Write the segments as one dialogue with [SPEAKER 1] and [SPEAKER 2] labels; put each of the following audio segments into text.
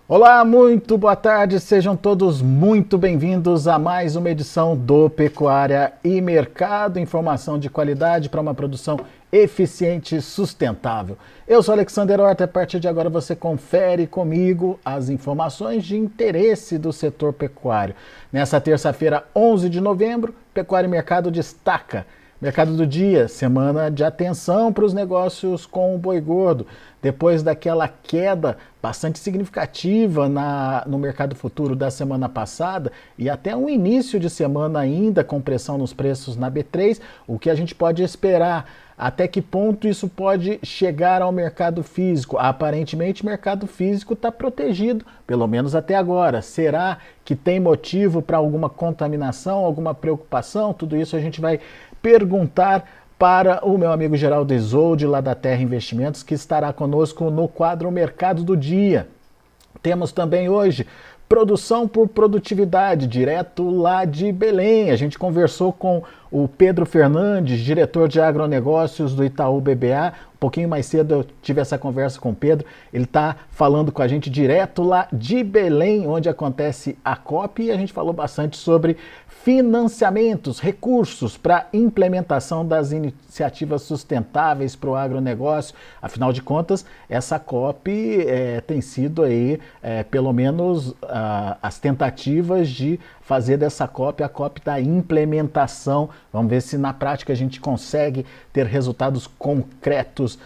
[SPEAKER 1] Olá, muito boa tarde, sejam todos muito bem-vindos a mais uma edição do Pecuária e Mercado, informação de qualidade para uma produção eficiente e sustentável. Eu sou Alexander Horta, a partir de agora você confere comigo as informações de interesse do setor pecuário. Nessa terça-feira, 11 de novembro, Pecuária e Mercado destaca: mercado do dia, semana de atenção para os negócios com o boi gordo. Depois daquela queda bastante significativa no mercado futuro da semana passada e até um início de semana ainda com pressão nos preços na B3, o que a gente pode esperar? Até que ponto isso pode chegar ao mercado físico? Aparentemente, o mercado físico está protegido, pelo menos até agora. Será que tem motivo para alguma contaminação, alguma preocupação? Tudo isso a gente vai perguntar para o meu amigo Geraldo Isolde, lá da Terra Investimentos, que estará conosco no quadro Mercado do Dia. Temos também hoje produção por produtividade, direto lá de Belém. A gente conversou com o Pedro Fernandes, diretor de agronegócios do Itaú BBA. Um pouquinho mais cedo eu tive essa conversa com o Pedro. Ele está falando com a gente direto lá de Belém, onde acontece a COP, e a gente falou bastante sobre financiamentos, recursos para implementação das iniciativas sustentáveis para o agronegócio. Afinal de contas, essa COP tem sido aí, pelo menos, as tentativas de fazer dessa COP a COP da implementação. Vamos ver se na prática a gente consegue ter resultados concretos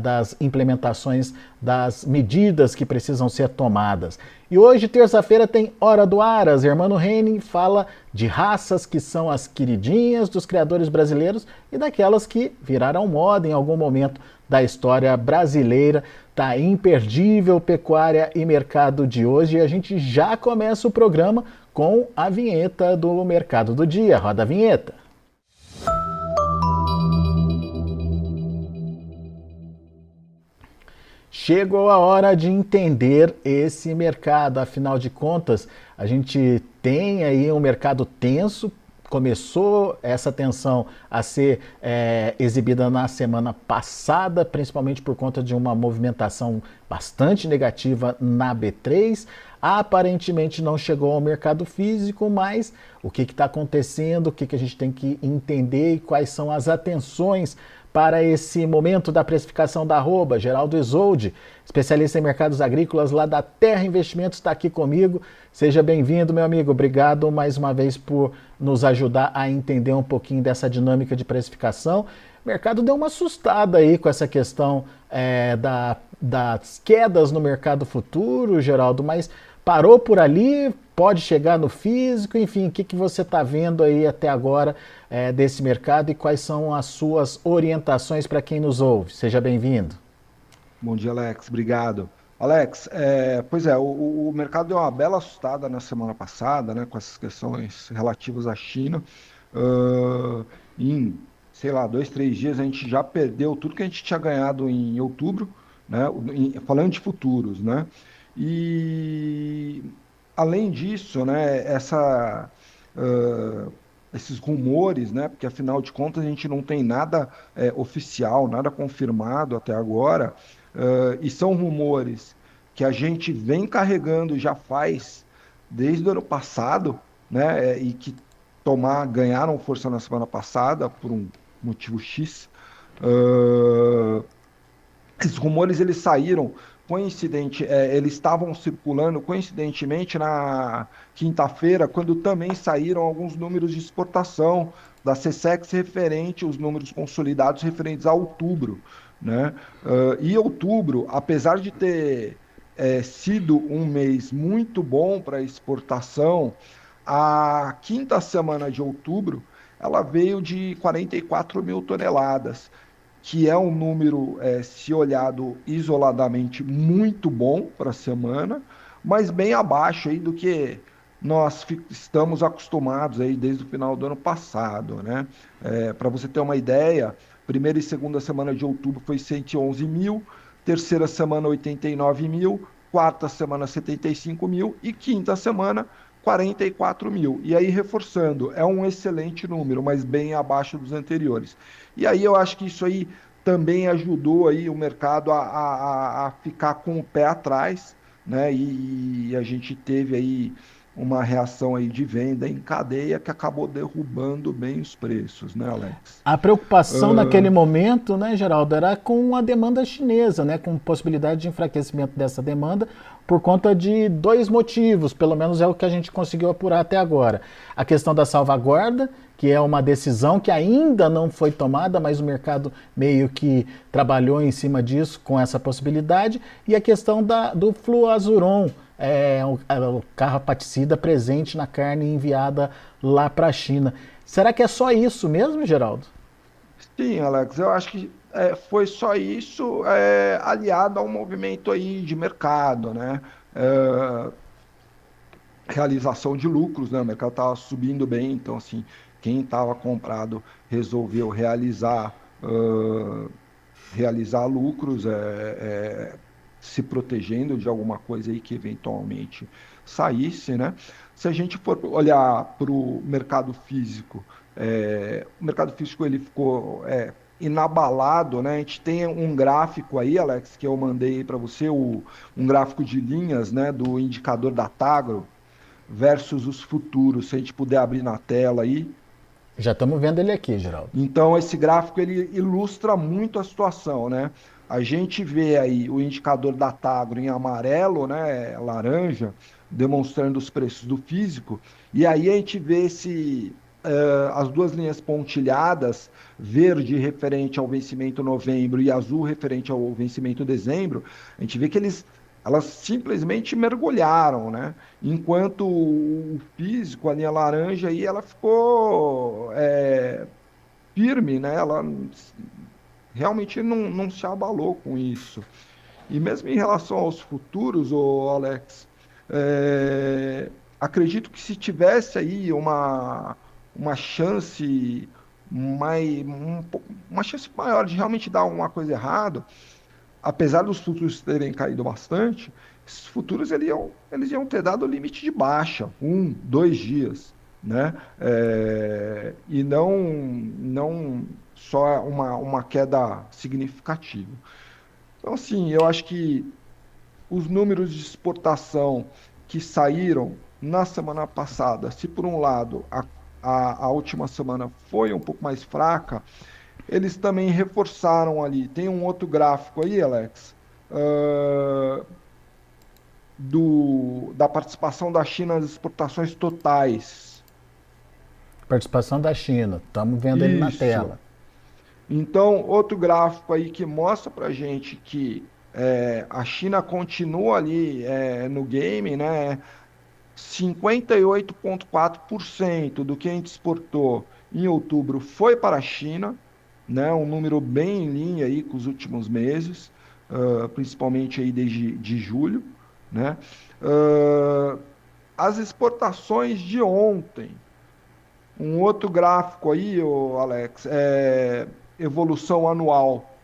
[SPEAKER 1] das implementações das medidas que precisam ser tomadas. E hoje, terça-feira, tem Hora do Aras. Hermano Henning fala de raças que são as queridinhas dos criadores brasileiros e daquelas que viraram moda em algum momento da história brasileira. Tá imperdível Pecuária e Mercado de hoje, e a gente já começa o programa com a vinheta do Mercado do Dia. Roda a vinheta. Chegou a hora de entender esse mercado. Afinal de contas, a gente tem aí um mercado tenso. Começou essa tensão a ser exibida na semana passada, principalmente por conta de uma movimentação bastante negativa na B3. Aparentemente não chegou ao mercado físico, mas o que está acontecendo, o que a gente tem que entender e quais são as atenções para esse momento da precificação da arroba. Geraldo Isolde, especialista em mercados agrícolas lá da Terra Investimentos, está aqui comigo. Seja bem-vindo, meu amigo. Obrigado mais uma vez por nos ajudar a entender um pouquinho dessa dinâmica de precificação. O mercado deu uma assustada aí com essa questão das quedas no mercado futuro, Geraldo, mas parou por ali, pode chegar no físico, enfim, o que você está vendo aí até agora desse mercado e quais são as suas orientações para quem nos ouve? Seja bem-vindo.
[SPEAKER 2] Bom dia, Alex. Obrigado. Alex, o mercado deu uma bela assustada na semana passada, né, com essas questões relativas à China. Em, sei lá, 2, 3 dias a gente já perdeu tudo que a gente tinha ganhado em outubro, né, falando de futuros, né? E além disso, né, esses rumores, né, porque afinal de contas a gente não tem nada oficial, nada confirmado até agora, e são rumores que a gente vem carregando já faz desde o ano passado, né, e que ganharam força na semana passada por um motivo X. Uh, Esses rumores eles saíram eles estavam circulando coincidentemente na quinta-feira, quando também saíram alguns números de exportação da SECEX referente aos números consolidados referentes a outubro, né? E outubro, apesar de ter sido um mês muito bom para exportação, a quinta semana de outubro ela veio de 44 mil toneladas, que é um número, se olhado isoladamente, muito bom para a semana, mas bem abaixo aí do que nós estamos acostumados aí desde o final do ano passado, né? Para você ter uma ideia, primeira e segunda semana de outubro foi 111 mil, terceira semana 89 mil, quarta semana 75 mil e quinta semana 44 mil. E aí, reforçando, é um excelente número, mas bem abaixo dos anteriores. E aí eu acho que isso aí também ajudou aí o mercado a ficar com o pé atrás, né? E a gente teve aí uma reação aí de venda em cadeia que acabou derrubando bem os preços, né, Alex?
[SPEAKER 1] A preocupação naquele
[SPEAKER 2] Ah,
[SPEAKER 1] momento, né, Geraldo, era com a demanda chinesa, né, com possibilidade de enfraquecimento dessa demanda por conta de dois motivos, pelo menos é o que a gente conseguiu apurar até agora. A questão da salvaguarda, que é uma decisão que ainda não foi tomada, mas o mercado meio que trabalhou em cima disso com essa possibilidade, e a questão do fluazuron, o carrapaticida presente na carne enviada lá para a China. Será que é só isso mesmo, Geraldo?
[SPEAKER 2] sim, Alex, eu acho que foi só isso, aliado a um movimento aí de mercado, né? É, realização de lucros, né? O mercado estava subindo bem, então assim, quem estava comprado resolveu realizar lucros, se protegendo de alguma coisa aí que eventualmente saísse, né? Se a gente for olhar para o mercado físico ele ficou inabalado, né? A gente tem um gráfico aí, Alex, que eu mandei para você, um gráfico de linhas, né, do indicador da Tagro versus os futuros. Se a gente puder abrir na tela aí,
[SPEAKER 1] Já estamos vendo ele aqui, Geraldo.
[SPEAKER 2] então, esse gráfico ele ilustra muito a situação, né? A gente vê aí o indicador da Tagro em amarelo, né, laranja, demonstrando os preços do físico, e aí a gente vê as duas linhas pontilhadas, verde referente ao vencimento novembro e azul referente ao vencimento dezembro, a gente vê que elas simplesmente mergulharam, né? Enquanto o físico, a linha laranja, aí ela ficou firme, né? Ela realmente não se abalou com isso. E mesmo em relação aos futuros, Alex, acredito que se tivesse aí uma chance uma chance maior de realmente dar alguma coisa errada, apesar dos futuros terem caído bastante, esses futuros eles iam ter dado limite de baixa, 1, 2 dias, né? E não só uma queda significativa. Então, assim, eu acho que os números de exportação que saíram na semana passada, se por um lado a última semana foi um pouco mais fraca, eles também reforçaram ali. Tem um outro gráfico aí, Alex, ah, da participação da China nas exportações totais.
[SPEAKER 1] Participação da China, estamos vendo ele na
[SPEAKER 2] Isso.
[SPEAKER 1] tela.
[SPEAKER 2] Então, outro gráfico aí que mostra para gente que a China continua ali no game, né? 58,4% do que a gente exportou em outubro foi para a China, né? Um número bem em linha aí com os últimos meses, principalmente aí desde de julho, né? Ah, as exportações de ontem, um outro gráfico aí, Alex, evolução anual.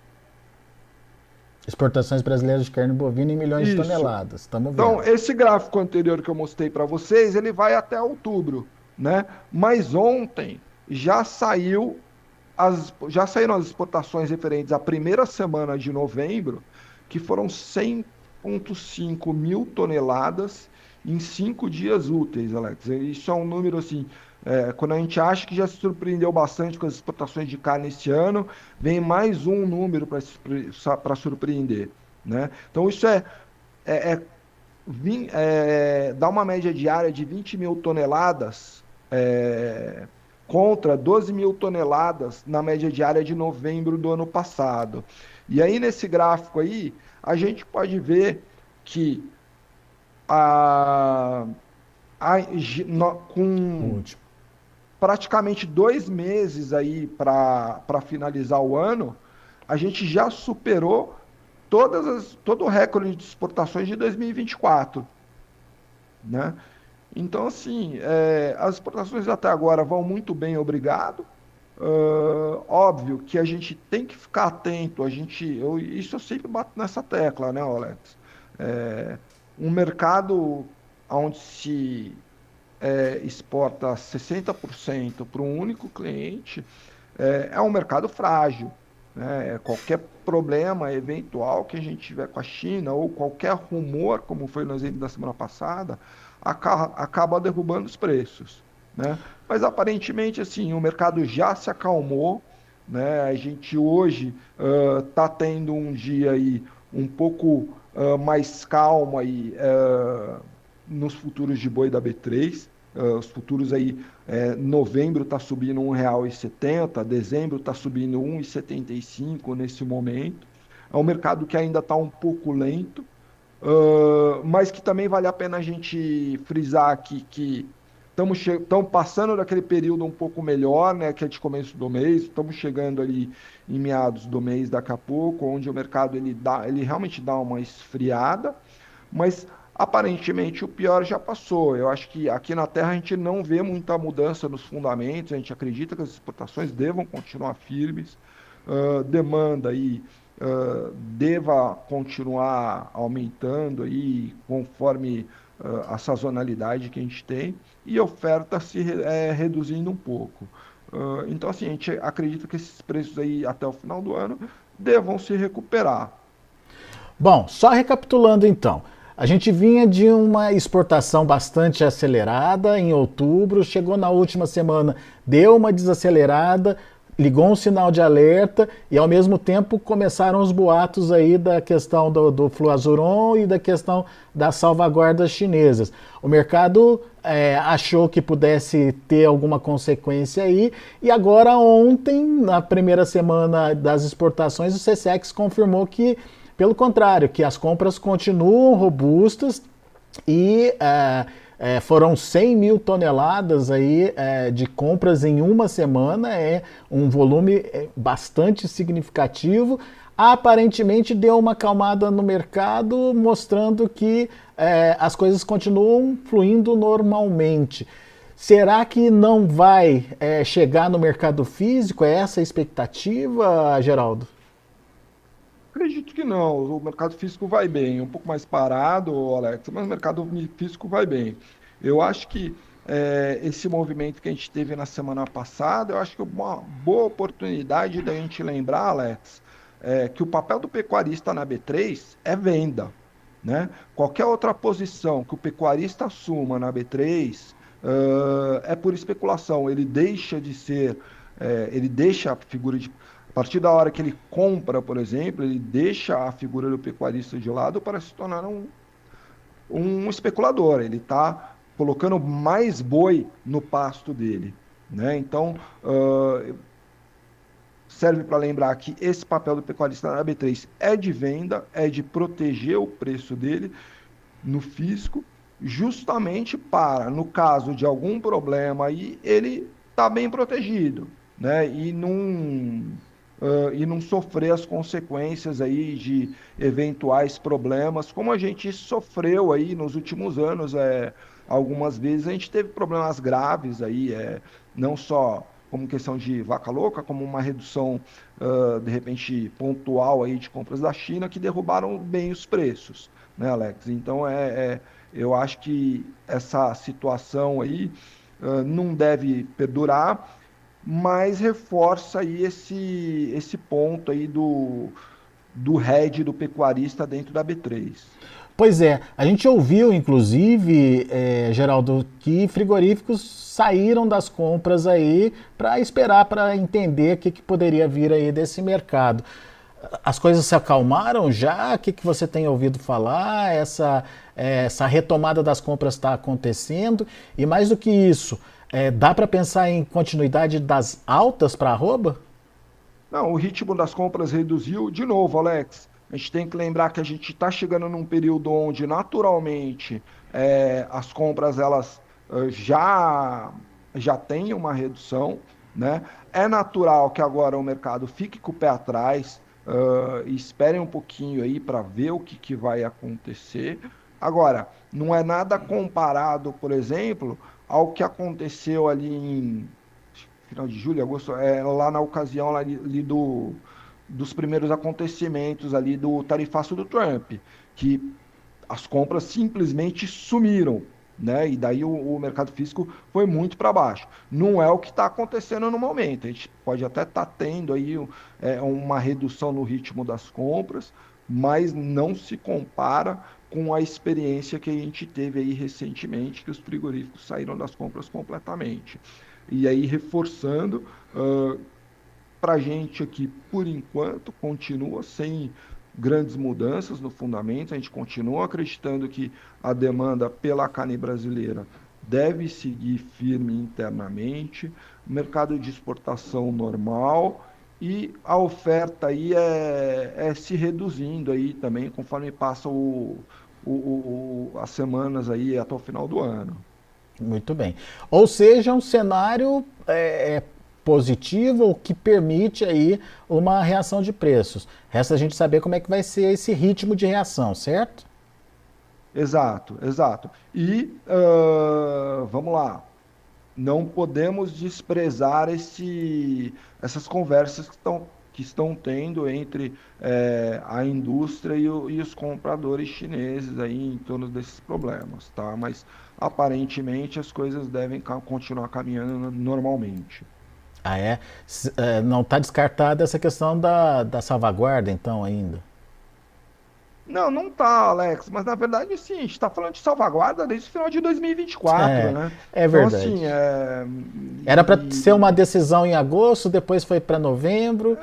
[SPEAKER 1] Exportações brasileiras de carne bovina em milhões de
[SPEAKER 2] Isso.
[SPEAKER 1] toneladas, estamos
[SPEAKER 2] Então,
[SPEAKER 1] vendo.
[SPEAKER 2] esse gráfico anterior que eu mostrei para vocês, ele vai até outubro, né? Mas ontem já saíram as exportações referentes à primeira semana de novembro, que foram 100,5 mil toneladas em 5 dias úteis, Alex. Isso é um número assim. Quando a gente acha que já se surpreendeu bastante com as exportações de carne este ano, vem mais um número para surpreender, né? Então, isso é, é dá uma média diária de 20 mil toneladas contra 12 mil toneladas na média diária de novembro do ano passado. E aí, nesse gráfico aí, a gente pode ver que a,
[SPEAKER 1] O
[SPEAKER 2] com
[SPEAKER 1] último.
[SPEAKER 2] praticamente 2 meses aí para finalizar o ano, a gente já superou todo o recorde de exportações de 2024, né? Então, assim, as exportações até agora vão muito bem, obrigado. Óbvio que a gente tem que ficar atento, isso eu sempre bato nessa tecla, né, Alex? Um mercado onde se exporta 60% para um único cliente, é um mercado frágil, né? Qualquer problema eventual que a gente tiver com a China, ou qualquer rumor, como foi no exemplo da semana passada, acaba derrubando os preços, né? Mas aparentemente, assim, o mercado já se acalmou, né? A gente hoje está tendo um dia aí um pouco mais calmo aí, nos futuros de boi da B3. Os futuros aí, novembro está subindo R$ 1,70, dezembro está subindo 1,75 nesse momento. É um mercado que ainda está um pouco lento, mas que também vale a pena a gente frisar aqui que estamos passando daquele período um pouco melhor, né, que é de começo do mês, estamos chegando ali em meados do mês daqui a pouco, onde o mercado ele realmente dá uma esfriada, mas aparentemente o pior já passou. Eu acho que aqui na Terra a gente não vê muita mudança nos fundamentos, a gente acredita que as exportações devam continuar firmes, demanda aí deva continuar aumentando aí conforme a sazonalidade que a gente tem e a oferta reduzindo um pouco. Então, assim, a gente acredita que esses preços aí até o final do ano devam se recuperar.
[SPEAKER 1] Bom, só recapitulando então. A gente vinha de uma exportação bastante acelerada em outubro, chegou na última semana, deu uma desacelerada, ligou um sinal de alerta e ao mesmo tempo começaram os boatos aí da questão do Fluazuron e da questão das salvaguardas chinesas. O mercado achou que pudesse ter alguma consequência aí e agora ontem, na primeira semana das exportações, o SECEX confirmou que, pelo contrário, que as compras continuam robustas e foram 100 mil toneladas aí, de compras em uma semana, é um volume bastante significativo. Aparentemente deu uma acalmada no mercado, mostrando que as coisas continuam fluindo normalmente. Será que não vai chegar no mercado físico? É essa a expectativa, Geraldo?
[SPEAKER 2] Acredito que não. O mercado físico vai bem, um pouco mais parado, Alex, mas o mercado físico vai bem. Eu acho que esse movimento que a gente teve na semana passada, eu acho que é uma boa oportunidade da gente lembrar, Alex, que o papel do pecuarista na B3 é venda, né? Qualquer outra posição que o pecuarista assuma na B3 é por especulação. Ele deixa de ser, ele deixa a figura de a partir da hora que ele compra, por exemplo, ele deixa a figura do pecuarista de lado para se tornar um especulador. Ele está colocando mais boi no pasto dele, né? Então, serve para lembrar que esse papel do pecuarista na B3 é de venda, é de proteger o preço dele no fisco, justamente para, no caso de algum problema aí, ele está bem protegido, né? E não sofrer as consequências aí de eventuais problemas, como a gente sofreu aí nos últimos anos, algumas vezes a gente teve problemas graves aí, não só como questão de vaca louca, como uma redução, de repente, pontual aí de compras da China, que derrubaram bem os preços, né, Alex? Então, eu acho que essa situação aí não deve perdurar, mas reforça aí esse ponto aí do head do pecuarista dentro da B3.
[SPEAKER 1] Pois é, a gente ouviu, inclusive, Geraldo, que frigoríficos saíram das compras aí para esperar, para entender o que poderia vir aí desse mercado. As coisas se acalmaram já? O que você tem ouvido falar? Essa retomada das compras está acontecendo? E mais do que isso, dá para pensar em continuidade das altas para arroba?
[SPEAKER 2] Não, o ritmo das compras reduziu. De novo, Alex, a gente tem que lembrar que a gente está chegando num período onde, naturalmente, as compras elas já têm uma redução, né? É natural que agora o mercado fique com o pé atrás, e espere um pouquinho aí para ver o que vai acontecer. Agora, não é nada comparado, por exemplo, ao que aconteceu ali em final de julho, agosto, lá na ocasião lá ali dos primeiros acontecimentos ali do tarifaço do Trump, que as compras simplesmente sumiram, né? E daí o mercado físico foi muito para baixo. Não é o que está acontecendo no momento. A gente pode até estar tendo aí uma redução no ritmo das compras, mas não se compara com a experiência que a gente teve aí recentemente, que os frigoríficos saíram das compras completamente. E aí, reforçando, para a gente aqui, por enquanto, continua sem grandes mudanças no fundamento, a gente continua acreditando que a demanda pela carne brasileira deve seguir firme internamente, mercado de exportação normal, e a oferta aí se reduzindo aí também, conforme passam as semanas aí até o final do ano.
[SPEAKER 1] Muito bem. Ou seja, um cenário positivo, o que permite aí uma reação de preços. Resta a gente saber como é que vai ser esse ritmo de reação, certo?
[SPEAKER 2] Exato, exato. E vamos lá, não podemos desprezar essas conversas que estão tendo entre a indústria e os compradores chineses aí em torno desses problemas, tá? Mas aparentemente as coisas devem continuar caminhando normalmente.
[SPEAKER 1] Ah, é? Não está descartada essa questão da salvaguarda, então, ainda?
[SPEAKER 2] Não, não tá, Alex, mas na verdade, sim, a gente está falando de salvaguarda desde o final de 2024,
[SPEAKER 1] É,
[SPEAKER 2] né?
[SPEAKER 1] é
[SPEAKER 2] Então, assim,
[SPEAKER 1] verdade. Era para ser uma
[SPEAKER 2] e
[SPEAKER 1] decisão em agosto, depois foi para novembro.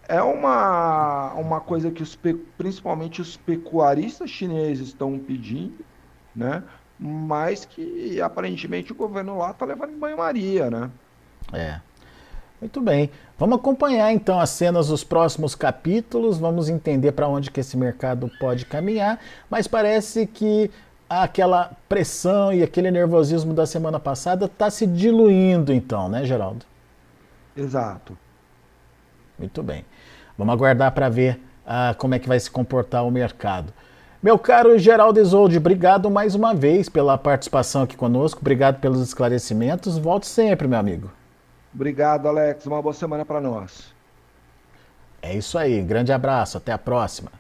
[SPEAKER 2] é uma coisa que principalmente os pecuaristas chineses estão pedindo, né? Mas que aparentemente o governo lá está levando em banho-maria, né?
[SPEAKER 1] É. Muito bem. Vamos acompanhar então as cenas dos próximos capítulos, vamos entender para onde que esse mercado pode caminhar, mas parece que aquela pressão e aquele nervosismo da semana passada está se diluindo então, né, Geraldo?
[SPEAKER 2] Exato.
[SPEAKER 1] Muito bem. Vamos aguardar para ver como é que vai se comportar o mercado. Meu caro Geraldo Isolde, obrigado mais uma vez pela participação aqui conosco, obrigado pelos esclarecimentos. Volte sempre, meu amigo.
[SPEAKER 2] Obrigado, Alex. Uma boa semana para nós.
[SPEAKER 1] É isso aí, grande abraço, até a próxima.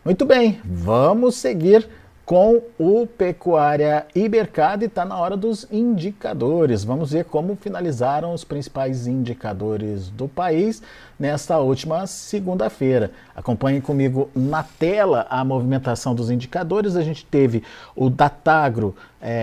[SPEAKER 1] Muito bem, vamos seguir com o Pecuária e Mercado e está na hora dos indicadores. Vamos ver como finalizaram os principais indicadores do país nesta última segunda-feira. Acompanhem comigo na tela a movimentação dos indicadores. A gente teve o Datagro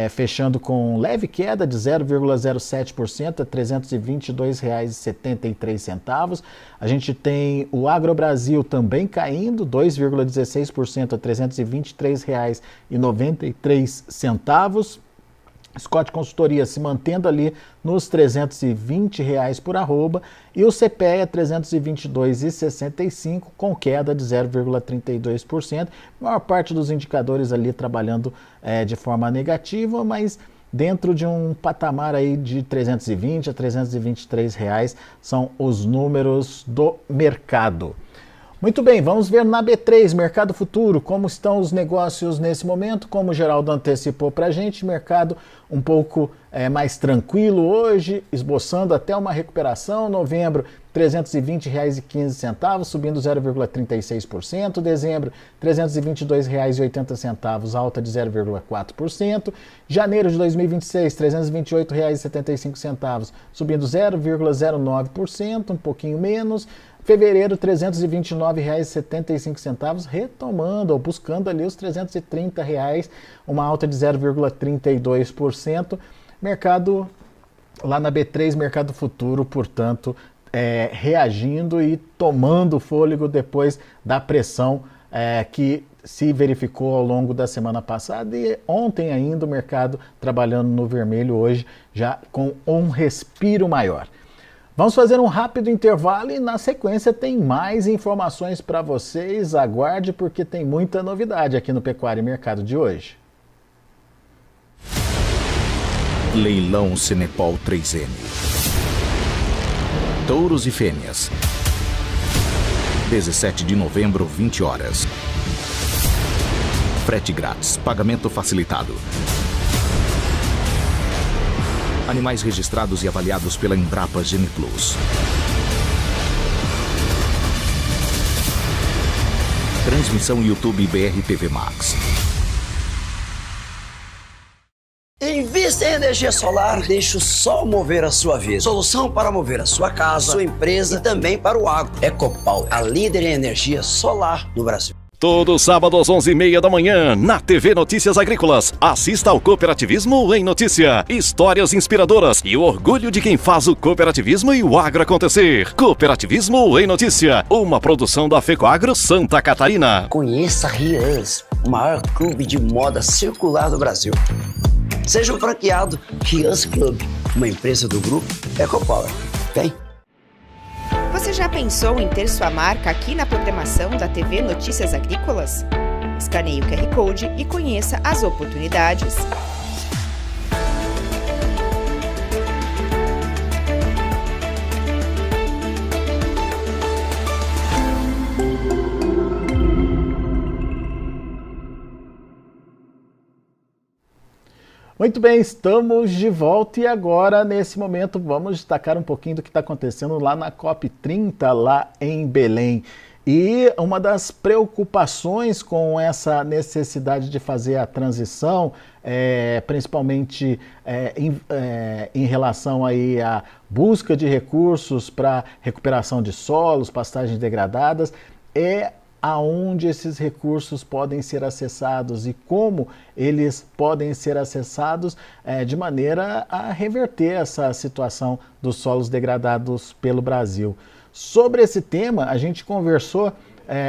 [SPEAKER 1] fechando com leve queda de 0,07% a R$ 322,73. A gente tem o Agrobrasil também caindo 2,16% a R$ 323,93. Scott Consultoria se mantendo ali nos R$ 320 por arroba e o CPEA 322,65 com queda de 0,32%. A maior parte dos indicadores ali trabalhando de forma negativa, mas dentro de um patamar aí de 320 a 323 reais são os números do mercado. Muito bem, vamos ver na B3, Mercado Futuro, como estão os negócios nesse momento. Como o Geraldo antecipou para a gente, mercado um pouco mais tranquilo hoje, esboçando até uma recuperação. Novembro, R$ 320,15, subindo 0,36%. Dezembro, R$ 322,80, alta de 0,4%. Janeiro de 2026, R$ 328,75, subindo 0,09%, um pouquinho menos. Fevereiro, R$ 329,75, retomando ou buscando ali os R$ 330, uma alta de 0,32%. Mercado lá na B3, Mercado Futuro, portanto, reagindo e tomando fôlego depois da pressão que se verificou ao longo da semana passada e ontem ainda o mercado trabalhando no vermelho, hoje já com um respiro maior. Vamos fazer um rápido intervalo e na sequência tem mais informações para vocês. Aguarde porque tem muita novidade aqui no Pecuária e Mercado de hoje.
[SPEAKER 3] Leilão Cenepol 3N. Touros e fêmeas. 17 de novembro, 20 horas. Frete grátis, pagamento facilitado. Animais registrados e avaliados pela Embrapa GeniPlus. Transmissão YouTube BR TV Max.
[SPEAKER 4] E sem energia solar, deixa o sol mover a sua vida. Solução para mover a sua casa, sua empresa e também para o agro. EcoPower, a líder em energia solar do Brasil.
[SPEAKER 3] Todo sábado às 11h30 da manhã, na TV Notícias Agrícolas. Assista ao Cooperativismo em Notícia. Histórias inspiradoras e o orgulho de quem faz o cooperativismo e o agro acontecer. Cooperativismo em Notícia, uma produção da FECOAGRO Santa Catarina.
[SPEAKER 4] Conheça a Rians, o maior clube de moda circular do Brasil. Seja um franqueado Rians Club, uma empresa do grupo EcoPower. Vem!
[SPEAKER 5] Você já pensou em ter sua marca aqui na programação da TV Notícias Agrícolas? Escaneie o QR Code e conheça as oportunidades.
[SPEAKER 1] Muito bem, estamos de volta e agora, nesse momento, vamos destacar um pouquinho do que está acontecendo lá na COP30, lá em Belém. E uma das preocupações com essa necessidade de fazer a transição, principalmente em relação aí à busca de recursos para recuperação de solos, pastagens degradadas, aonde esses recursos podem ser acessados e como eles podem ser acessados de maneira a reverter essa situação dos solos degradados pelo Brasil. Sobre esse tema, a gente conversou,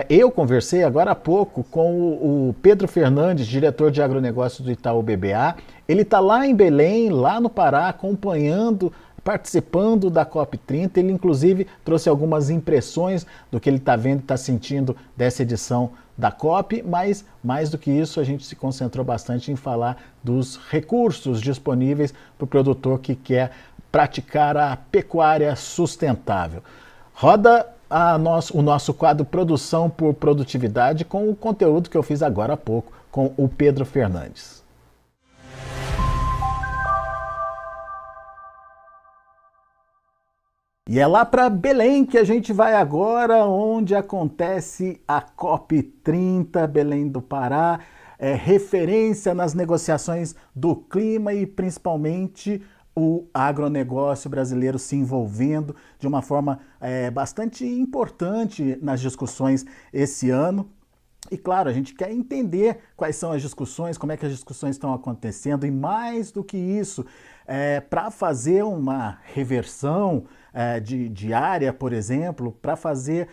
[SPEAKER 1] eu conversei agora há pouco com o Pedro Fernandes, diretor de agronegócio do Itaú BBA. Ele está lá em Belém, lá no Pará, acompanhando, participando da COP30, ele inclusive trouxe algumas impressões do que ele está vendo e está sentindo dessa edição da COP, mas mais do que isso a gente se concentrou bastante em falar dos recursos disponíveis para o produtor que quer praticar a pecuária sustentável. Roda o nosso quadro Produção por Produtividade com o conteúdo que eu fiz agora há pouco com o Pedro Fernandes. E é lá para Belém que a gente vai agora, onde acontece a COP30, Belém do Pará, referência nas negociações do clima e principalmente o agronegócio brasileiro se envolvendo de uma forma bastante importante nas discussões esse ano. E claro, a gente quer entender quais são as discussões, como é que as discussões estão acontecendo e mais do que isso, para fazer uma reversão de área, por exemplo, para fazer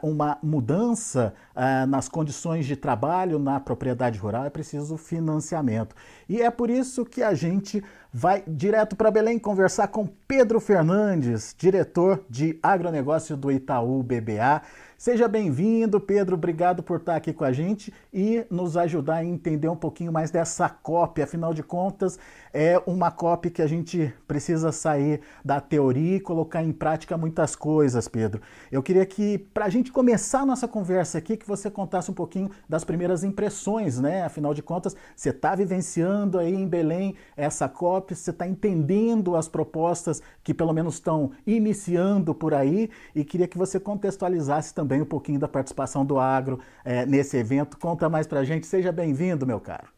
[SPEAKER 1] uma mudança nas condições de trabalho na propriedade rural, é preciso financiamento. E é por isso que a gente vai direto para Belém conversar com Pedro Fernandes, diretor de agronegócio do Itaú BBA. Seja bem-vindo, Pedro, obrigado por estar aqui com a gente e nos ajudar a entender um pouquinho mais dessa COP. Afinal de contas, é uma COP que a gente precisa sair da teoria e colocar em prática muitas coisas, Pedro. Eu queria que, para a gente começar a nossa conversa aqui, que você contasse um pouquinho das primeiras impressões, né? Afinal de contas, você está vivenciando aí em Belém essa COP, você está entendendo as propostas que pelo menos estão iniciando por aí e queria que você contextualizasse também um pouquinho da participação do agro nesse evento. Conta mais pra gente. Seja bem-vindo, meu caro.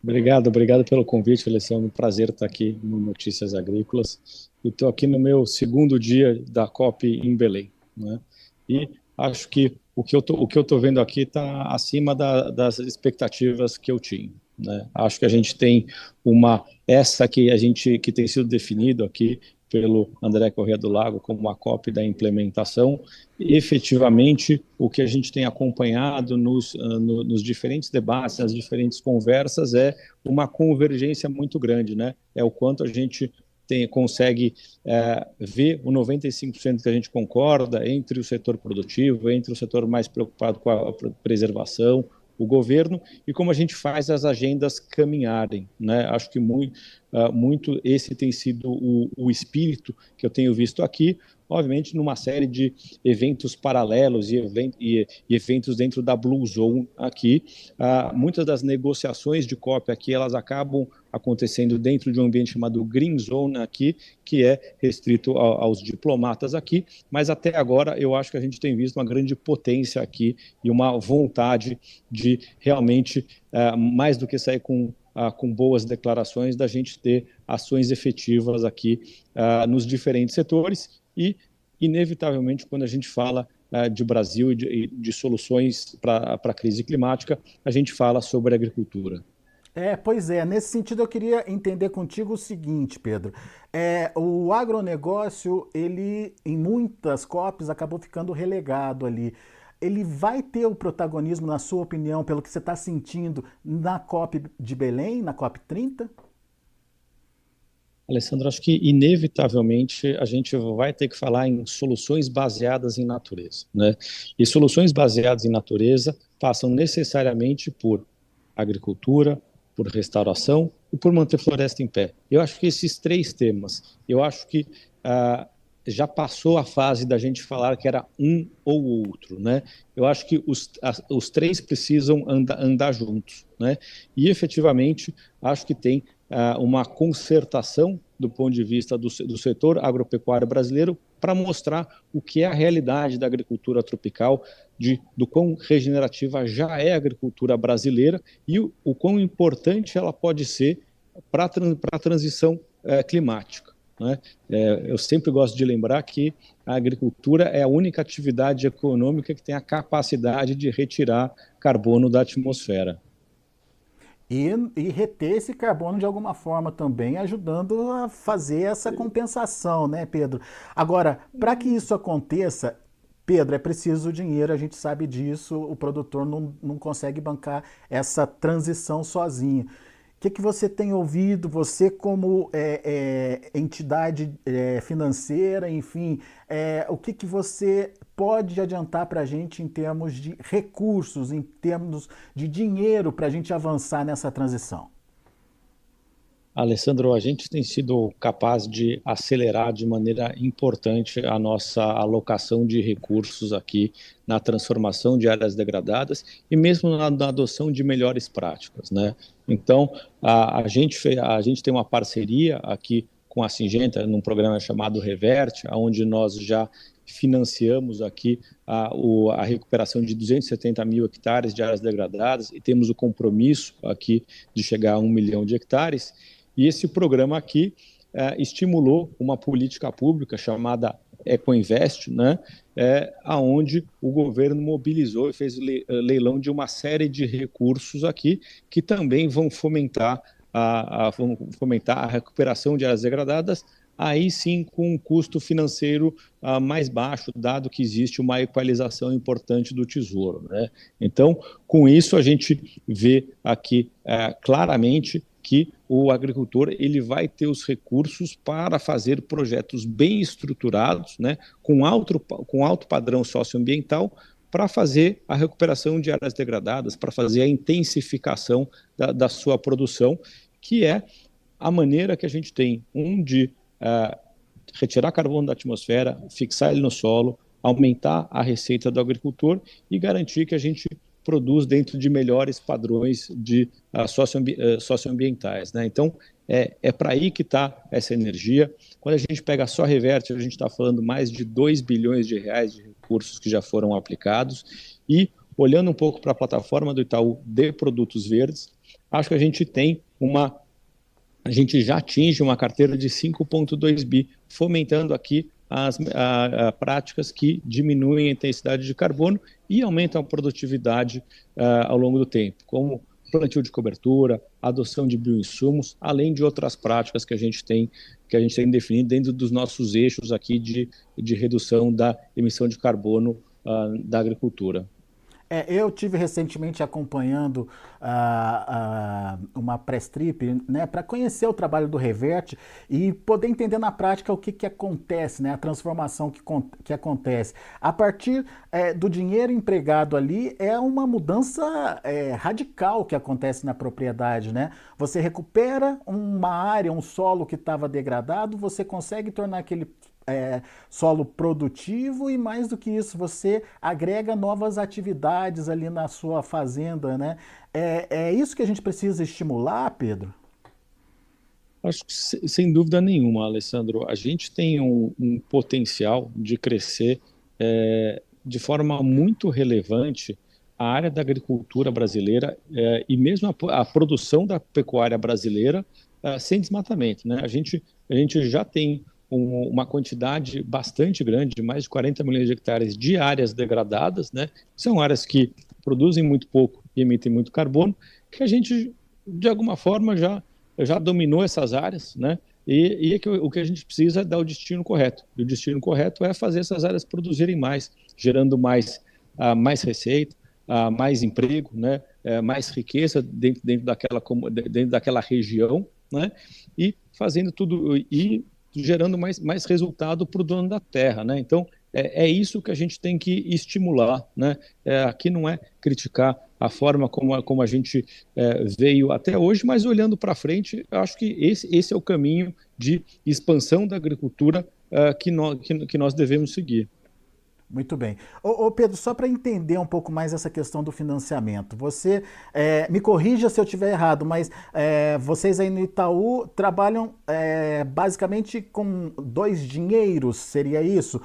[SPEAKER 6] Obrigado pelo convite, Alessandro. É um prazer estar aqui no Notícias Agrícolas. Eu estou aqui no meu segundo dia da COP em Belém, né? E acho que o que eu estou vendo aqui está acima das expectativas que eu tinha, né? Acho que a gente tem que tem sido definido aqui pelo André Corrêa do Lago como a COP da implementação. E, efetivamente, o que a gente tem acompanhado nos diferentes debates, nas diferentes conversas, é uma convergência muito grande, né? É o quanto a gente consegue ver o 95% que a gente concorda entre o setor produtivo, entre o setor mais preocupado com a preservação, o governo, e como a gente faz as agendas caminharem, né? Acho que muito esse tem sido o espírito que eu tenho visto aqui, obviamente numa série de eventos paralelos e eventos dentro da Blue Zone aqui. Muitas das negociações de COP aqui, elas acabam acontecendo dentro de um ambiente chamado Green Zone aqui, que é restrito aos diplomatas aqui, mas até agora eu acho que a gente tem visto uma grande potência aqui e uma vontade de realmente, mais do que sair com com boas declarações, da gente ter ações efetivas aqui nos diferentes setores e, inevitavelmente, quando a gente fala de Brasil e de soluções para a crise climática, a gente fala sobre agricultura.
[SPEAKER 1] Pois é, nesse sentido eu queria entender contigo o seguinte, Pedro. O agronegócio, ele em muitas COPs acabou ficando relegado ali. Ele vai ter o protagonismo, na sua opinião, pelo que você está sentindo, na COP de Belém, na COP 30?
[SPEAKER 6] Alessandro, acho que inevitavelmente a gente vai ter que falar em soluções baseadas em natureza, né? E soluções baseadas em natureza passam necessariamente por agricultura, por restauração e por manter floresta em pé. Eu acho que esses três temas, eu acho que já passou a fase da gente falar que era um ou outro, né? Eu acho que os três precisam andar juntos, né? E efetivamente acho que tem uma concertação do ponto de vista do setor agropecuário brasileiro para mostrar o que é a realidade da agricultura tropical, do quão regenerativa já é a agricultura brasileira e o quão importante ela pode ser para a transição climática, né? Eu sempre gosto de lembrar que a agricultura é a única atividade econômica que tem a capacidade de retirar carbono da atmosfera.
[SPEAKER 1] E reter esse carbono de alguma forma também, ajudando a fazer essa compensação, né, Pedro? Agora, para que isso aconteça, Pedro, é preciso dinheiro, a gente sabe disso, o produtor não consegue bancar essa transição sozinho. O que você tem ouvido, você como entidade financeira, enfim, o que você pode adiantar para a gente em termos de recursos, em termos de dinheiro para a gente avançar nessa transição?
[SPEAKER 6] Alessandro, a gente tem sido capaz de acelerar de maneira importante a nossa alocação de recursos aqui na transformação de áreas degradadas e mesmo na adoção de melhores práticas, né? Então, a gente tem uma parceria aqui com a Syngenta num programa chamado Reverte, onde nós já financiamos aqui a recuperação de 270 mil hectares de áreas degradadas e temos o compromisso aqui de chegar a 1 milhão de hectares. E esse programa aqui estimulou uma política pública chamada Ecoinvest, né, onde o governo mobilizou e fez leilão de uma série de recursos aqui que também vão fomentar a recuperação de áreas degradadas, aí sim com um custo financeiro mais baixo, dado que existe uma equalização importante do tesouro, né? Então, com isso, a gente vê aqui claramente que o agricultor ele vai ter os recursos para fazer projetos bem estruturados, né, com alto padrão socioambiental, para fazer a recuperação de áreas degradadas, para fazer a intensificação da sua produção, que é a maneira que a gente tem, de retirar carbono da atmosfera, fixar ele no solo, aumentar a receita do agricultor e garantir que a gente produz dentro de melhores padrões socioambientais, né? Então, é para aí que está essa energia. Quando a gente pega só Reverte, a gente está falando mais de 2 bilhões de reais de recursos que já foram aplicados. E, olhando um pouco para a plataforma do Itaú de produtos verdes, acho que a gente já atinge uma carteira de 5,2 bi, fomentando aqui as práticas que diminuem a intensidade de carbono e aumentam a produtividade ao longo do tempo, como plantio de cobertura, adoção de bioinsumos, além de outras práticas que a gente tem definido dentro dos nossos eixos aqui de redução da emissão de carbono da agricultura.
[SPEAKER 1] Eu tive recentemente acompanhando uma press trip, né, para conhecer o trabalho do Reverte e poder entender na prática o que acontece, né, a transformação que acontece. A partir do dinheiro empregado ali, é uma mudança radical que acontece na propriedade, né? Você recupera uma área, um solo que estava degradado, você consegue tornar aquele solo produtivo e, mais do que isso, você agrega novas atividades ali na sua fazenda, né? É isso que a gente precisa estimular, Pedro?
[SPEAKER 6] Acho que sem dúvida nenhuma, Alessandro. A gente tem um potencial de crescer de forma muito relevante a área da agricultura brasileira e mesmo a produção da pecuária brasileira sem desmatamento, né? A gente já tem uma quantidade bastante grande, de mais de 40 milhões de hectares de áreas degradadas, né? São áreas que produzem muito pouco e emitem muito carbono, que a gente, de alguma forma, já dominou essas áreas, né? E o que a gente precisa é dar o destino correto. E o destino correto é fazer essas áreas produzirem mais, gerando mais receita, mais emprego, né? Mais riqueza dentro daquela região, né? E fazendo tudo e gerando mais resultado para o dono da terra, né? Então, é isso que a gente tem que estimular, né? Aqui não é criticar a forma como a gente veio até hoje, mas olhando para frente, eu acho que esse é o caminho de expansão da agricultura que nós devemos seguir.
[SPEAKER 1] Muito bem. Ô Pedro, só para entender um pouco mais essa questão do financiamento, você, me corrija se eu estiver errado, mas vocês aí no Itaú trabalham basicamente com dois dinheiros, seria isso?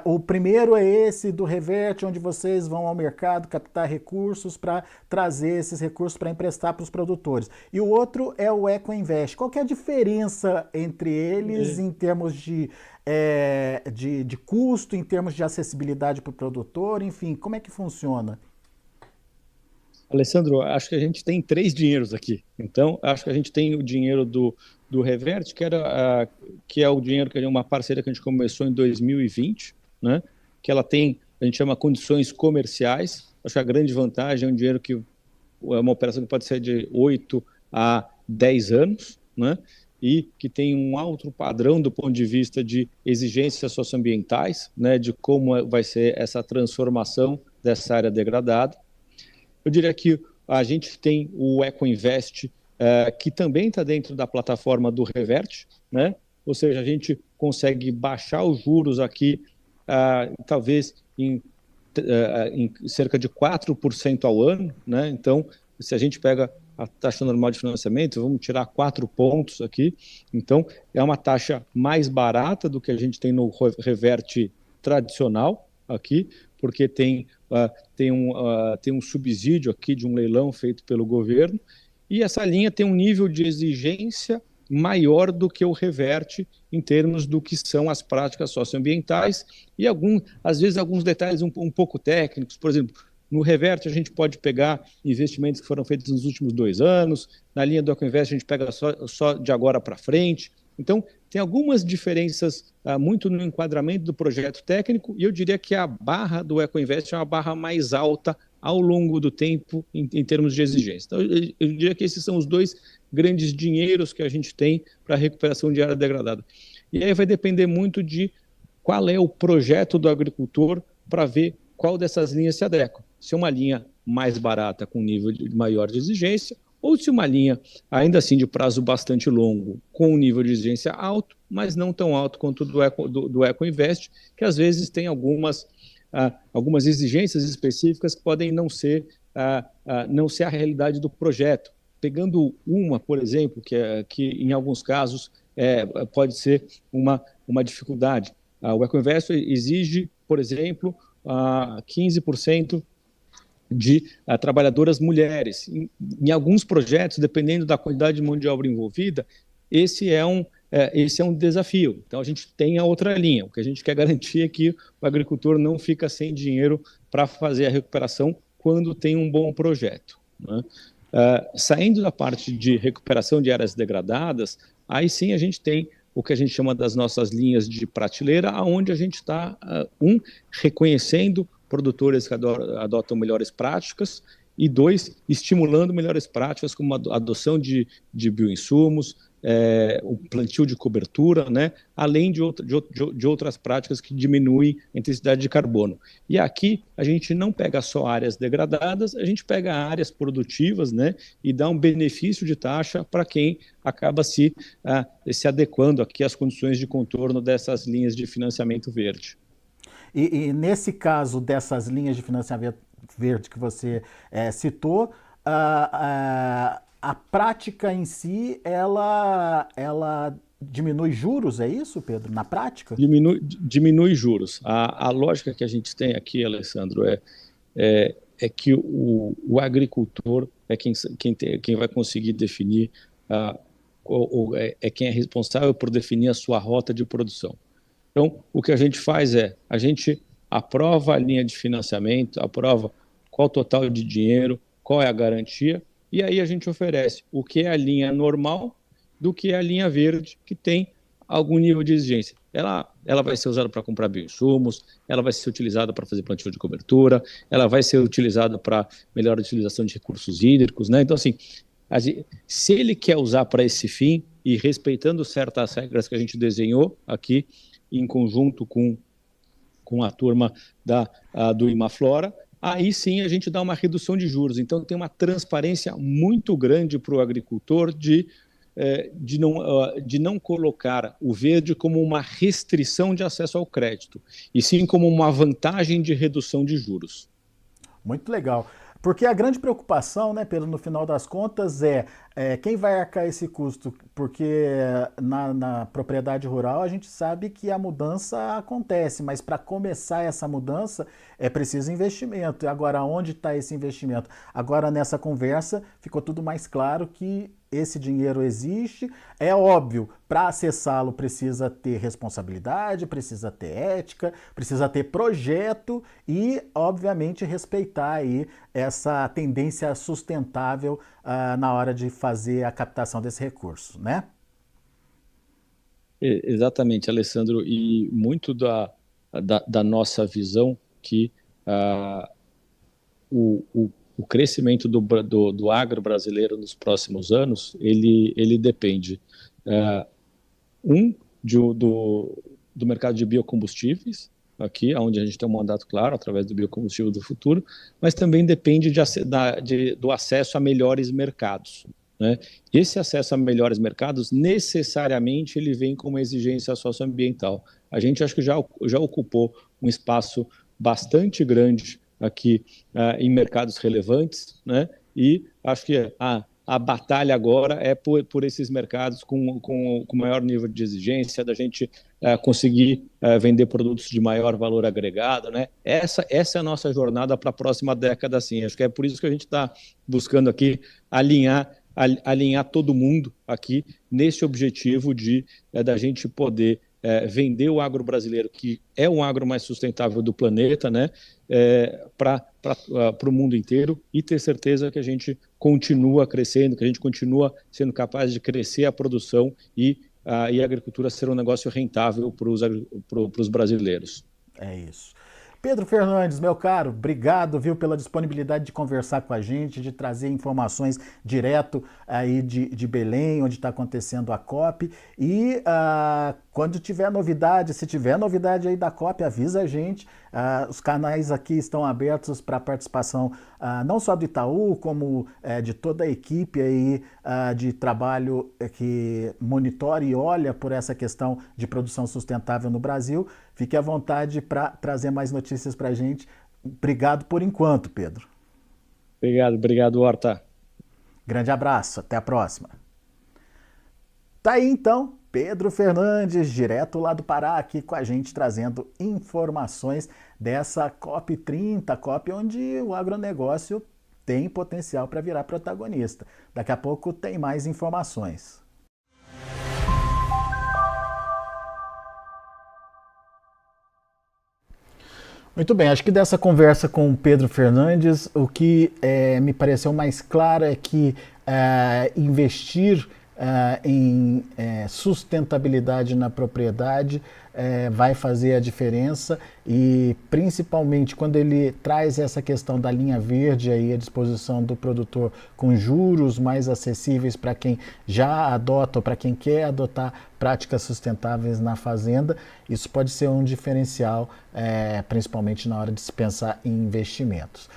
[SPEAKER 1] O primeiro é esse do Reverte, onde vocês vão ao mercado captar recursos para trazer esses recursos para emprestar para os produtores. E o outro é o EcoInvest. Qual que é a diferença entre eles em termos de custo, em termos de acessibilidade para o produtor, enfim, como é que funciona?
[SPEAKER 6] Alessandro, acho que a gente tem 3 dinheiros aqui. Então, acho que a gente tem o dinheiro do Reverte, que é o dinheiro que é uma parceria que a gente começou em 2020, né? Que ela tem, a gente chama condições comerciais. Acho que a grande vantagem é um dinheiro que é uma operação que pode ser de 8 a 10 anos, né? E que tem um alto padrão do ponto de vista de exigências socioambientais, né, de como vai ser essa transformação dessa área degradada. Eu diria que a gente tem o EcoInvest, que também está dentro da plataforma do Reverte, né? Ou seja, a gente consegue baixar os juros aqui, talvez em cerca de 4% ao ano, né? Então, se a gente pega a taxa normal de financiamento, vamos tirar 4 pontos aqui. Então, é uma taxa mais barata do que a gente tem no Reverte tradicional aqui, porque tem um subsídio aqui de um leilão feito pelo governo, e essa linha tem um nível de exigência maior do que o Reverte em termos do que são as práticas socioambientais e, às vezes, alguns detalhes um pouco técnicos. Por exemplo, no Reverte, a gente pode pegar investimentos que foram feitos nos últimos 2 anos. Na linha do EcoInvest, a gente pega só de agora para frente. Então, tem algumas diferenças muito no enquadramento do projeto técnico, e eu diria que a barra do EcoInvest é uma barra mais alta ao longo do tempo em termos de exigência. Então, eu diria que esses são os 2 grandes dinheiros que a gente tem para a recuperação de área degradada. E aí vai depender muito de qual é o projeto do agricultor para ver qual dessas linhas se adequa. Se é uma linha mais barata com nível maior de exigência, ou se uma linha, ainda assim, de prazo bastante longo, com um nível de exigência alto, mas não tão alto quanto do EcoInvest, que às vezes tem algumas exigências específicas que podem não ser a realidade do projeto. Pegando uma, por exemplo, que em alguns casos pode ser uma dificuldade. O EcoInvest exige, por exemplo, 15% de trabalhadoras mulheres. Em alguns projetos, dependendo da quantidade de mão de obra envolvida, esse é um desafio. Então, a gente tem a outra linha. O que a gente quer garantir é que o agricultor não fica sem dinheiro para fazer a recuperação quando tem um bom projeto, né? Saindo da parte de recuperação de áreas degradadas, aí sim a gente tem o que a gente chama das nossas linhas de prateleira, onde a gente está, reconhecendo produtores que adotam melhores práticas, e 2, estimulando melhores práticas, como a adoção de bioinsumos, o plantio de cobertura, né? Além de outras práticas que diminuem a intensidade de carbono. E aqui a gente não pega só áreas degradadas, a gente pega áreas produtivas, né? E dá um benefício de taxa para quem acaba se adequando aqui às condições de contorno dessas linhas de financiamento verde.
[SPEAKER 1] E nesse caso dessas linhas de financiamento verde que você citou, a prática em si, ela diminui juros, é isso, Pedro? Na prática?
[SPEAKER 6] Diminui juros. A lógica que a gente tem aqui, Alessandro, é que o agricultor é quem vai conseguir definir, quem é responsável por definir a sua rota de produção. Então, o que a gente faz a gente aprova a linha de financiamento, aprova qual o total de dinheiro, qual é a garantia, e aí a gente oferece o que é a linha normal do que é a linha verde, que tem algum nível de exigência. Ela vai ser usada para comprar bioinsumos, ela vai ser utilizada para fazer plantio de cobertura, ela vai ser utilizada para melhor utilização de recursos hídricos, né? Então, assim, se ele quer usar para esse fim, e respeitando certas regras que a gente desenhou aqui, em conjunto com a turma do Imaflora, aí sim a gente dá uma redução de juros. Então, tem uma transparência muito grande para o agricultor de não colocar o verde como uma restrição de acesso ao crédito, e sim como uma vantagem de redução de juros.
[SPEAKER 1] Muito legal. Porque a grande preocupação, né, Pedro, no final das contas, quem vai arcar esse custo? Porque na propriedade rural a gente sabe que a mudança acontece, mas para começar essa mudança é preciso investimento. E agora, onde está esse investimento? Agora, nessa conversa, ficou tudo mais claro que esse dinheiro existe. É óbvio, para acessá-lo precisa ter responsabilidade, precisa ter ética, precisa ter projeto e, obviamente, respeitar aí essa tendência sustentável na hora de fazer a captação desse recurso, né?
[SPEAKER 6] Exatamente, Alessandro, e muito da nossa visão que o crescimento do agro brasileiro nos próximos anos, ele depende, do mercado de biocombustíveis, aqui, onde a gente tem um mandato claro, através do biocombustível do futuro, mas também depende do acesso a melhores mercados, né? Esse acesso a melhores mercados, necessariamente, ele vem com uma exigência socioambiental. A gente acho que já ocupou um espaço bastante grande aqui em mercados relevantes, né? E acho que a batalha agora é por esses mercados com maior nível de exigência, da gente conseguir vender produtos de maior valor agregado, né? Essa é a nossa jornada para a próxima década, sim. Acho que é por isso que a gente está buscando aqui alinhar todo mundo aqui nesse objetivo da gente poder vender o agro brasileiro, que é um agro mais sustentável do planeta, né, para o mundo inteiro, e ter certeza que a gente continua crescendo, que a gente continua sendo capaz de crescer a produção e a agricultura ser um negócio rentável para os brasileiros.
[SPEAKER 1] É isso. Pedro Fernandes, meu caro, obrigado, viu, pela disponibilidade de conversar com a gente, de trazer informações direto aí de Belém, onde está acontecendo a COP. E quando tiver novidade, se tiver novidade aí da COP, avisa a gente. Os canais aqui estão abertos para participação não só do Itaú, como de toda a equipe aí de trabalho que monitora e olha por essa questão de produção sustentável no Brasil. Fique à vontade para trazer mais notícias para a gente. Obrigado por enquanto, Pedro.
[SPEAKER 6] Obrigado, Horta.
[SPEAKER 1] Grande abraço, até a próxima. Tá aí então, Pedro Fernandes, direto lá do Pará, aqui com a gente, trazendo informações dessa COP30, COP onde o agronegócio tem potencial para virar protagonista. Daqui a pouco tem mais informações. Muito bem, acho que dessa conversa com o Pedro Fernandes, o que me pareceu mais claro é que investir em sustentabilidade na propriedade vai fazer a diferença, e principalmente quando ele traz essa questão da linha verde aí à disposição do produtor, com juros mais acessíveis para quem já adota ou para quem quer adotar práticas sustentáveis na fazenda. Isso pode ser um diferencial, principalmente na hora de se pensar em investimentos.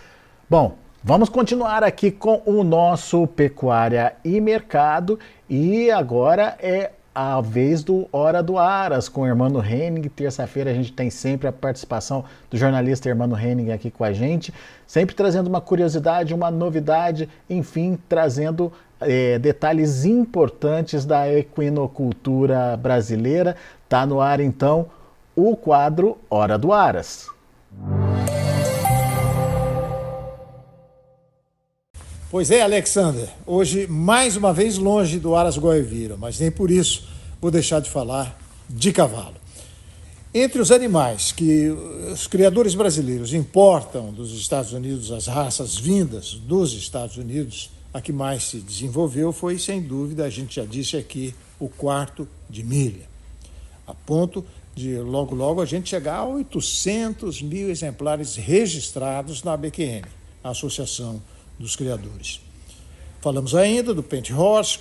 [SPEAKER 1] Bom, vamos continuar aqui com o nosso Pecuária e Mercado, e agora é a vez do Hora do Aras com o Hermano Henning. Terça-feira a gente tem sempre a participação do jornalista Hermano Henning aqui com a gente, sempre trazendo uma curiosidade, uma novidade, enfim, trazendo detalhes importantes da equinocultura brasileira. Tá no ar então o quadro Hora do Aras.
[SPEAKER 7] Pois é, Alexander, hoje mais uma vez longe do Aras Goiavira, mas nem por isso vou deixar de falar de cavalo. Entre os animais que os criadores brasileiros importam dos Estados Unidos, as raças vindas dos Estados Unidos, a que mais se desenvolveu foi, sem dúvida, a gente já disse aqui, o quarto de milha, a ponto de logo logo a gente chegar a 800 mil exemplares registrados na ABQN, a Associação dos Criadores. Falamos ainda do Paint Horse,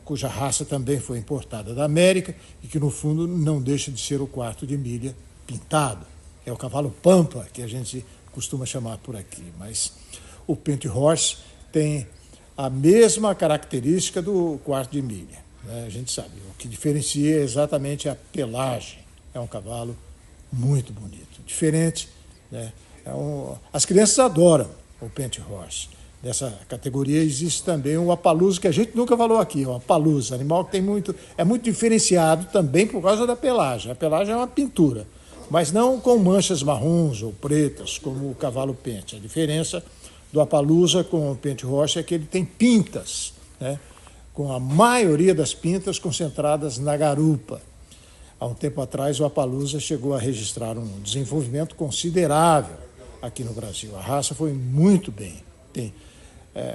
[SPEAKER 7] cuja raça também foi importada da América e que, no fundo, não deixa de ser o quarto de milha pintado. É o cavalo pampa, que a gente costuma chamar por aqui. Mas o Paint Horse tem a mesma característica do quarto de milha, né? A gente sabe, o que diferencia é exatamente a pelagem. É um cavalo muito bonito, diferente, né? As crianças adoram o Paint Horse. Dessa categoria existe também o Appaloosa, que a gente nunca falou aqui, o Appaloosa, animal que é muito diferenciado também por causa da pelagem. A pelagem é uma pintura, mas não com manchas marrons ou pretas, como o cavalo Pente. A diferença do Appaloosa com o Paint Horse é que ele tem pintas, né? Com a maioria das pintas concentradas na garupa. Há um tempo atrás, o Appaloosa chegou a registrar um desenvolvimento considerável aqui no Brasil. A raça foi muito bem. Tem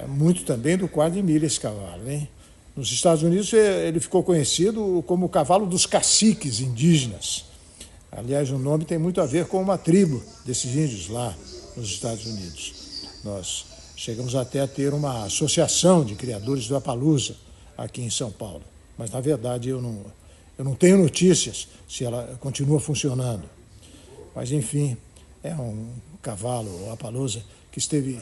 [SPEAKER 7] muito também do quarto de milha esse cavalo, hein? Nos Estados Unidos ele ficou conhecido como o cavalo dos caciques indígenas. Aliás, o nome tem muito a ver com uma tribo desses índios lá nos Estados Unidos. Nós chegamos até a ter uma associação de criadores do Appaloosa aqui em São Paulo. Mas, na verdade, eu não tenho notícias se ela continua funcionando. Mas, enfim, é um cavalo, o Appaloosa, que esteve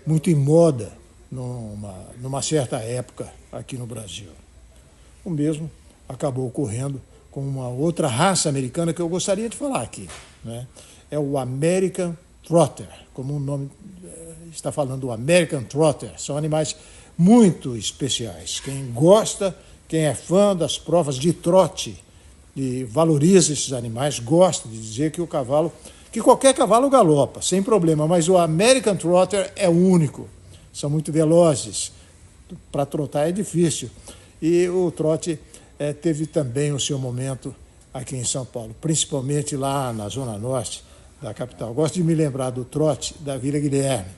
[SPEAKER 7] muito em moda numa certa época aqui no Brasil. O mesmo acabou ocorrendo com uma outra raça americana que eu gostaria de falar aqui, né? É o American Trotter, como o nome está falando, o American Trotter. São animais muito especiais. Quem gosta, quem é fã das provas de trote e valoriza esses animais, gosta de dizer que qualquer cavalo galopa, sem problema, mas o American Trotter é único. São muito velozes. Para trotar é difícil. E o trote teve também o seu momento aqui em São Paulo, principalmente lá na Zona Norte da capital. Gosto de me lembrar do trote da Vila Guilherme.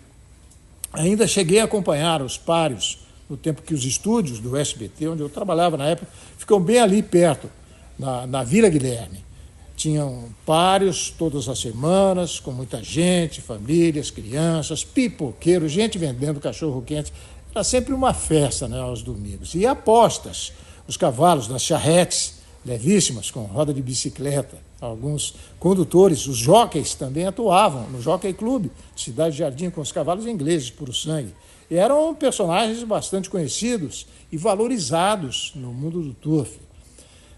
[SPEAKER 7] Ainda cheguei a acompanhar os páreos no tempo que os estúdios do SBT, onde eu trabalhava na época, ficam bem ali perto, na Vila Guilherme. Tinham páreos todas as semanas, com muita gente, famílias, crianças, pipoqueiros, gente vendendo cachorro-quente. Era sempre uma festa, né, aos domingos. E apostas, os cavalos nas charretes levíssimas, com roda de bicicleta. Alguns condutores, os jockeys também atuavam no Jockey Club, Cidade Jardim, com os cavalos ingleses, puro sangue. E eram personagens bastante conhecidos e valorizados no mundo do turf.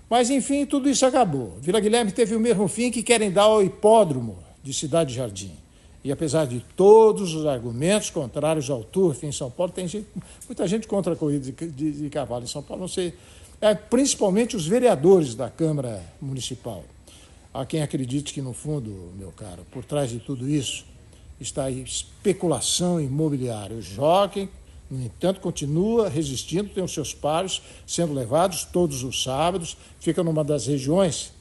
[SPEAKER 7] Mas, enfim, tudo isso acabou. Vila Guilherme teve o mesmo fim que querem dar ao hipódromo de Cidade Jardim. E, apesar de todos os argumentos contrários ao turf em São Paulo, tem muita gente contra a corrida de cavalo em São Paulo, não sei, principalmente os vereadores da Câmara Municipal. Há quem acredite que, no fundo, meu caro, por trás de tudo isso está a especulação imobiliária. O jockey, no entanto, continua resistindo, tem os seus páreos sendo levados todos os sábados, fica numa das regiões,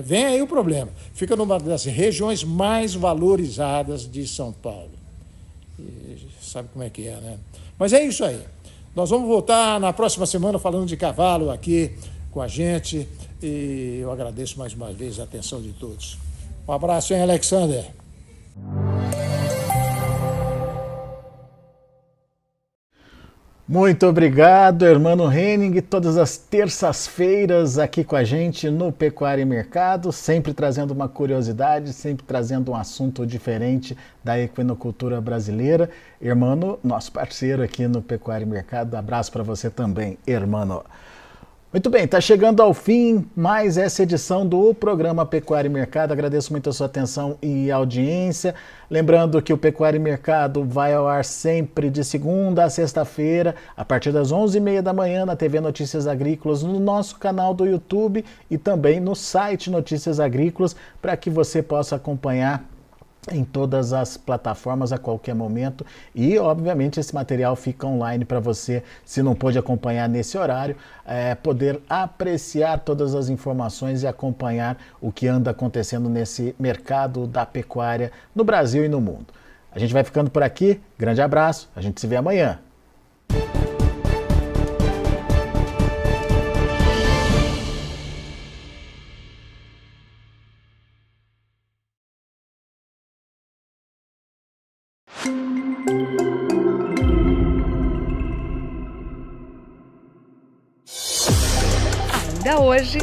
[SPEAKER 7] vem aí o problema, fica numa das regiões mais valorizadas de São Paulo. E sabe como é que é, né? Mas é isso aí. Nós vamos voltar na próxima semana falando de cavalo aqui com a gente e eu agradeço mais uma vez a atenção de todos. Um abraço, hein, Alexander?
[SPEAKER 1] Muito obrigado, Hermano Henning, todas as terças-feiras aqui com a gente no Pecuária e Mercado, sempre trazendo uma curiosidade, sempre trazendo um assunto diferente da equinocultura brasileira. Hermano, nosso parceiro aqui no Pecuária e Mercado, abraço para você também, Hermano. Muito bem, está chegando ao fim mais essa edição do programa Pecuária e Mercado. Agradeço muito a sua atenção e audiência. Lembrando que o Pecuária e Mercado vai ao ar sempre de segunda a sexta-feira, a partir das 11h30 da manhã na TV Notícias Agrícolas, no nosso canal do YouTube e também no site Notícias Agrícolas, para que você possa acompanhar em todas as plataformas a qualquer momento e, obviamente, esse material fica online para você, se não pôde acompanhar nesse horário, poder apreciar todas as informações e acompanhar o que anda acontecendo nesse mercado da pecuária no Brasil e no mundo. A gente vai ficando por aqui, grande abraço, a gente se vê amanhã.
[SPEAKER 8] Ainda hoje,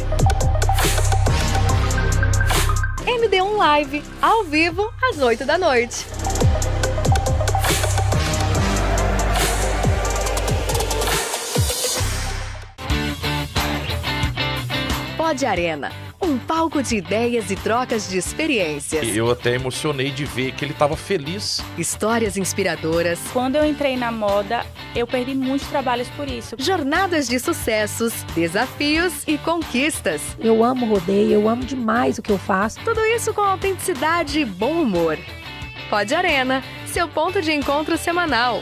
[SPEAKER 8] MD1 Live, ao vivo, às 8 da noite. Pod Arena, um palco de ideias e trocas de experiências.
[SPEAKER 9] Eu até emocionei de ver que ele estava feliz.
[SPEAKER 8] Histórias inspiradoras.
[SPEAKER 10] Quando eu entrei na moda, eu perdi muitos trabalhos por isso.
[SPEAKER 8] Jornadas de sucessos, desafios e conquistas.
[SPEAKER 11] Eu amo rodeio, eu amo demais o que eu faço.
[SPEAKER 8] Tudo isso com autenticidade e bom humor. Pod Arena, seu ponto de encontro semanal.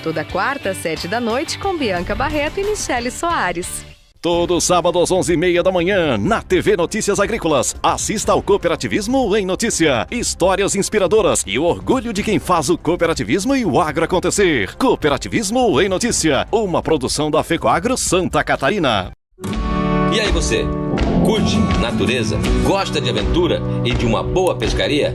[SPEAKER 8] Toda quarta às 7 da noite com Bianca Barreto e Michele Soares.
[SPEAKER 3] Todo sábado às 11h30 da manhã, na TV Notícias Agrícolas. Assista ao Cooperativismo em Notícia. Histórias inspiradoras e o orgulho de quem faz o cooperativismo e o agro acontecer. Cooperativismo em Notícia, uma produção da FECOAGRO Santa Catarina.
[SPEAKER 12] E aí você, curte natureza, gosta de aventura e de uma boa pescaria?